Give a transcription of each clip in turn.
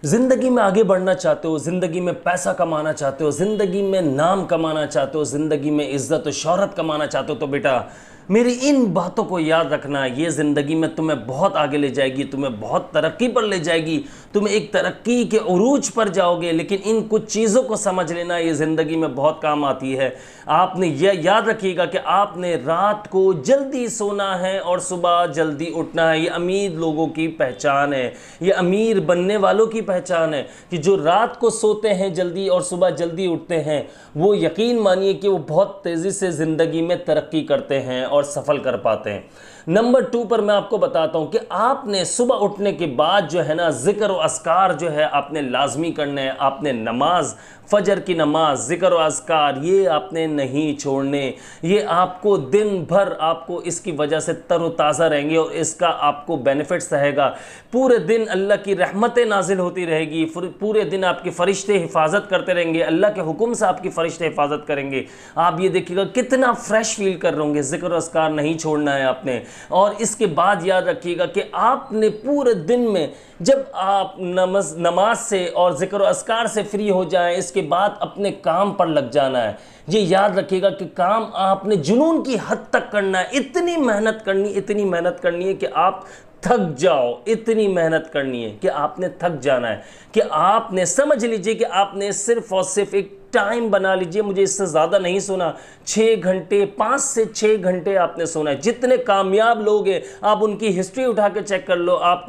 जिंदगी में आगे बढ़ना चाहते हो, जिंदगी में पैसा कमाना चाहते हो, जिंदगी में नाम कमाना चाहते हो, जिंदगी में इज्जत और शोहरत कमाना चाहते हो, तो बेटा मेरी इन बातों को याद रखना। ये ज़िंदगी में तुम्हें बहुत आगे ले जाएगी, तुम्हें बहुत तरक्की पर ले जाएगी, तुम एक तरक्की के उरूज पर जाओगे। लेकिन इन कुछ चीज़ों को समझ लेना, ये ज़िंदगी में बहुत काम आती है। आपने यह याद रखिएगा कि आपने रात को जल्दी सोना है और सुबह जल्दी उठना है। ये अमीर लोगों की पहचान है, ये अमीर बनने वालों की पहचान है कि जो रात को सोते हैं जल्दी और सुबह जल्दी उठते हैं, वो यकीन मानिए कि वो बहुत तेज़ी से ज़िंदगी में तरक्की करते हैं और सफल कर पाते हैं। नंबर 2 पर मैं आपको बताता हूं कि आपने सुबह उठने के बाद जो है ना, जिक्र और अस्कार जो है आपने लाजमी करने हैं। आपने नमाज, फजर की नमाज, जिक्र और अस्कार ये आपने नहीं छोड़ने। ये आपको दिन भर आपको इसकी वजह से तरोताज़ा रहेंगे और इसका आपको बेनिफिट्स रहेगा। पूरे दिन अल्लाह की रहमतें नाजिल होती रहेगी, पूरे दिन आपके फरिश्ते हिफाजत करते रहेंगे, अल्लाह के हुक्म से आपकी फरिश्ते हिफाजत करेंगे। आप ये देखिएगा कितना फ्रेश फील कर रहे होंगे। जिक्र और अस्कार नहीं छोड़ना है आपने। और इसके बाद याद रखिएगा कि आपने पूरे दिन में जब आप नमाज से और जिक्र और अस्कार से फ्री हो जाएं, इसके बाद अपने काम पर लग जाना है। ये याद रखिएगा कि काम आपने जुनून की हद तक करना है। इतनी मेहनत करनी है कि आप थक जाओ। इतनी मेहनत करनी है कि आपने थक जाना है, कि आपने समझ लीजिए कि आपने सिर्फ और सिर्फ एक टाइम बना लीजिए, मुझे इससे ज़्यादा नहीं सोना। 6 घंटे, 5 से 6 घंटे आपने सोना है। जितने कामयाब लोग हैं आप उनकी हिस्ट्री उठा के चेक कर लो, आप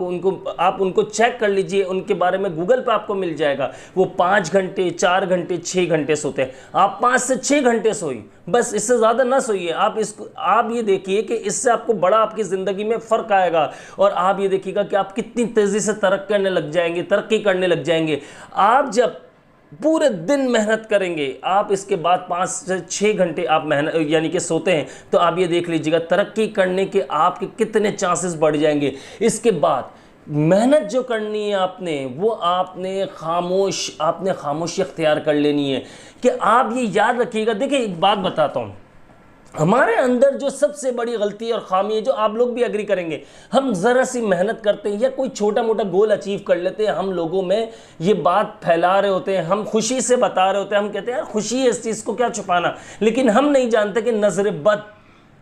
उनको चेक कर लीजिए, उनके बारे में गूगल पे आपको मिल जाएगा। वो 5 घंटे, 4 घंटे, 6 घंटे सोते हैं। आप 5 से 6 घंटे सोइए, बस इससे ज़्यादा ना सोइए। आप ये देखिए कि इससे आपको बड़ा आपकी ज़िंदगी में फ़र्क आएगा। और आप ये देखिएगा कि आप कितनी तेज़ी से तरक्की करने लग जाएंगे। आप जब पूरे दिन मेहनत करेंगे, आप इसके बाद 5 से 6 घंटे आप मेहनत यानी कि सोते हैं, तो आप ये देख लीजिएगा तरक्की करने के आपके कितने चांसेस बढ़ जाएंगे। इसके बाद मेहनत जो करनी है आपने, वो आपने खामोशी अख्तियार कर लेनी है। कि आप ये याद रखिएगा। देखिए एक बात बताता हूँ, हमारे अंदर जो सबसे बड़ी गलती और खामी है, जो आप लोग भी एग्री करेंगे, हम ज़रा सी मेहनत करते हैं या कोई छोटा मोटा गोल अचीव कर लेते हैं, हम लोगों में ये बात फैला रहे होते हैं, हम खुशी से बता रहे होते हैं, हम कहते हैं यार खुशी है, इस चीज़ को क्या छुपाना। लेकिन हम नहीं जानते कि नज़र बद,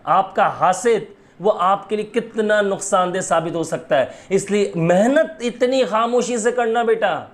आपका हासिद, वो आपके लिए कितना नुकसानदेह साबित हो सकता है। इसलिए मेहनत इतनी खामोशी से करना बेटा,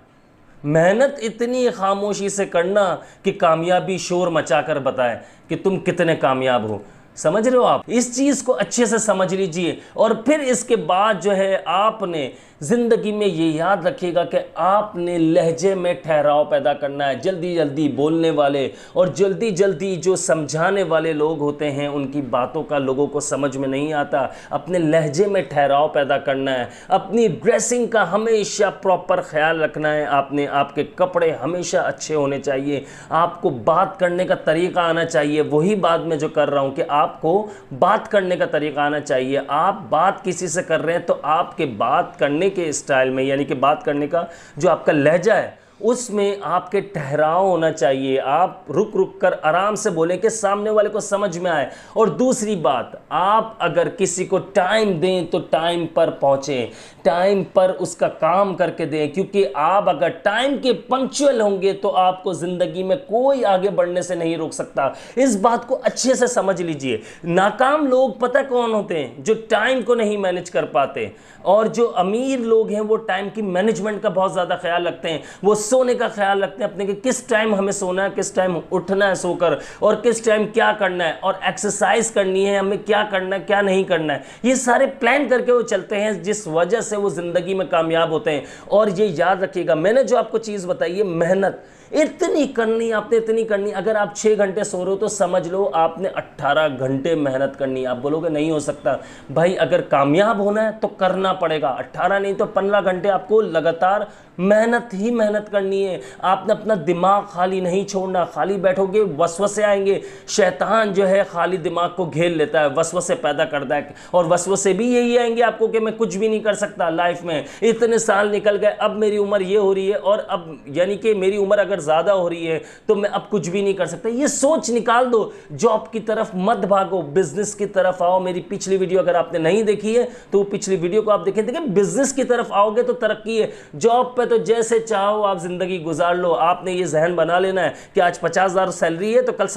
मेहनत इतनी खामोशी से करना कि कामयाबी शोर मचाकर बताए कि तुम कितने कामयाब हो। समझ रहे हो आप? इस चीज़ को अच्छे से समझ लीजिए। और फिर इसके बाद जो है, आपने ज़िंदगी में ये याद रखिएगा कि आपने लहजे में ठहराव पैदा करना है। जल्दी जल्दी बोलने वाले और जल्दी जल्दी जो समझाने वाले लोग होते हैं, उनकी बातों का लोगों को समझ में नहीं आता। अपने लहजे में ठहराव पैदा करना है। अपनी ड्रेसिंग का हमेशा प्रॉपर ख्याल रखना है। आपके कपड़े हमेशा अच्छे होने चाहिए। आपको बात करने का तरीका आना चाहिए। वही बात मैं जो कर रहा हूँ कि आपको बात करने का तरीका आना चाहिए। आप बात किसी से कर रहे हैं तो आपके बात करने के स्टाइल में, यानी कि बात करने का जो आपका लहजा है, उसमें आपके ठहराव होना चाहिए। आप रुक रुक कर आराम से बोलें कि सामने वाले को समझ में आए। और दूसरी बात, आप अगर किसी को टाइम दें तो टाइम पर पहुंचें, टाइम पर उसका काम करके दें। क्योंकि आप अगर टाइम के पंक्चुअल होंगे तो आपको ज़िंदगी में कोई आगे बढ़ने से नहीं रोक सकता। इस बात को अच्छे से समझ लीजिए। नाकाम लोग पता कौन होते हैं? जो टाइम को नहीं मैनेज कर पाते। और जो अमीर लोग हैं वो टाइम की मैनेजमेंट का बहुत ज़्यादा ख्याल रखते हैं। वो सोने का ख्याल रखते हैं अपने कि किस टाइम हमें सोना है, किस टाइम उठना है सोकर, और किस टाइम क्या करना है, और एक्सरसाइज करनी है, हमें क्या करना है, क्या नहीं करना है। ये सारे प्लान करके वो चलते हैं, जिस वजह से वो ज़िंदगी में कामयाब होते हैं। और ये याद रखिएगा, मैंने जो आपको चीज़ बताई है, मेहनत इतनी करनी, आपने इतनी करनी। अगर आप 6 घंटे सो रहे हो तो समझ लो आपने 18 घंटे मेहनत करनी। आप बोलोगे नहीं हो सकता भाई, अगर कामयाब होना है तो करना पड़ेगा। 18 नहीं तो 15 घंटे आपको लगातार मेहनत ही मेहनत करनी है, आपने अपना दिमाग खाली नहीं छोड़ना। खाली बैठोगे वसवसे आएंगे, शैतान जो है खाली दिमाग को घेर लेता है, वसवसे पैदा करता है, और वसवसे भी यही आएंगे आपको कि मैं कुछ भी नहीं कर सकता लाइफ में, इतने साल निकल गए, अब मेरी उम्र ये हो रही है, और अब यानी कि मेरी उम्र अगर ज़्यादा हो रही है तो मैं अब कुछ भी नहीं कर सकता। ये सोच निकाल दो, जॉब की तरफ मत भागो, बिजनेस की तरफ आओ। मेरी पिछली वीडियो अगर आपने नहीं देखी है तो पिछली वीडियो को आप देखें। देखिए, बिजनेस की तरफ आओगे तो तरक्की है, जॉब पे तो जैसे चाहो आप जिंदगी गुजार लो। आपने ये जहन बना लेना है कि आज 50,000 सैलरी है तो कल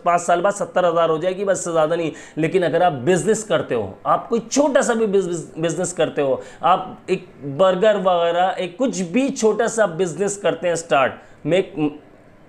5 साल बाद 70,000 हो जाएगी, बस से ज़्यादा नहीं। लेकिन अगर आप बिजनेस करते हो, आप कोई छोटा सा भी बिजनेस करते हो, आप एक बर्गर वगैरह एक कुछ भी छोटा सा बिजनेस करते हैं स्टार्ट, मैं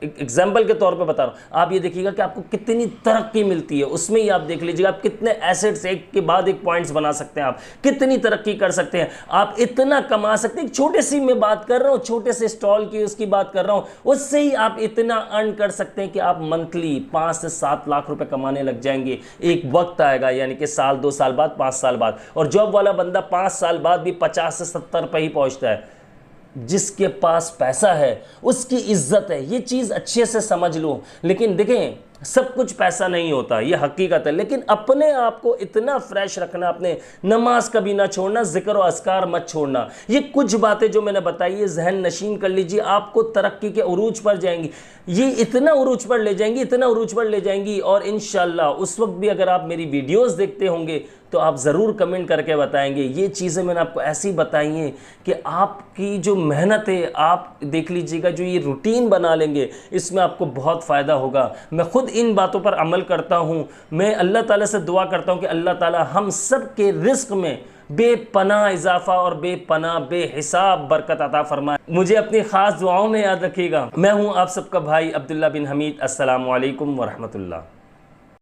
एग्जाम्पल के तौर पे बता रहा हूँ, आप ये देखिएगा कि आपको कितनी तरक्की मिलती है। उसमें ही आप देख लीजिएगा आप कितने एसेट्स एक के बाद एक पॉइंट्स बना सकते हैं, आप कितनी तरक्की कर सकते हैं, आप इतना कमा सकते हैं। छोटे सी मैं बात कर रहा हूँ, छोटे से स्टॉल की उसकी बात कर रहा हूँ, उससे ही आप इतना अर्न कर सकते हैं कि आप मंथली 5 से 7 लाख रुपए कमाने लग जाएंगे। एक वक्त आएगा, यानी कि साल 2 साल बाद, 5 साल बाद, और जॉब वाला बंदा 5 साल बाद भी 50 से 70 पे ही पहुंचता है। जिसके पास पैसा है उसकी इज्जत है, ये चीज़ अच्छे से समझ लो। लेकिन देखें, सब कुछ पैसा नहीं होता, ये हकीकत है, लेकिन अपने आप को इतना फ्रेश रखना, अपने नमाज कभी ना छोड़ना, जिक्र और अस्कार मत छोड़ना। ये कुछ बातें जो मैंने बताई है जहन नशीन कर लीजिए, आपको तरक्की के उरूज पर जाएंगी, ये इतना उरूज पर ले जाएंगी, इतना उरूज पर ले जाएंगी। और इंशाल्लाह उस वक्त भी अगर आप मेरी वीडियोस देखते होंगे तो आप ज़रूर कमेंट करके बताएंगे। ये चीज़ें मैंने आपको ऐसी बताई हैं कि आपकी जो मेहनत है, आप देख लीजिएगा, जो ये रूटीन बना लेंगे इसमें आपको बहुत फ़ायदा होगा। मैं खुद इन बातों पर अमल करता हूँ। मैं अल्लाह ताला से दुआ करता हूँ कि अल्लाह ताला हम सब के रिस्क में बेपनाह इजाफा और बेपनाह बेहिसाब बरकत अता फरमाए। मुझे अपनी ख़ास दुआओं में याद रखिएगा। मैं हूँ आप सबका भाई अब्दुल्ला बिन हमीद। अस्सलामु अलैकुम वरहमतुल्लाह।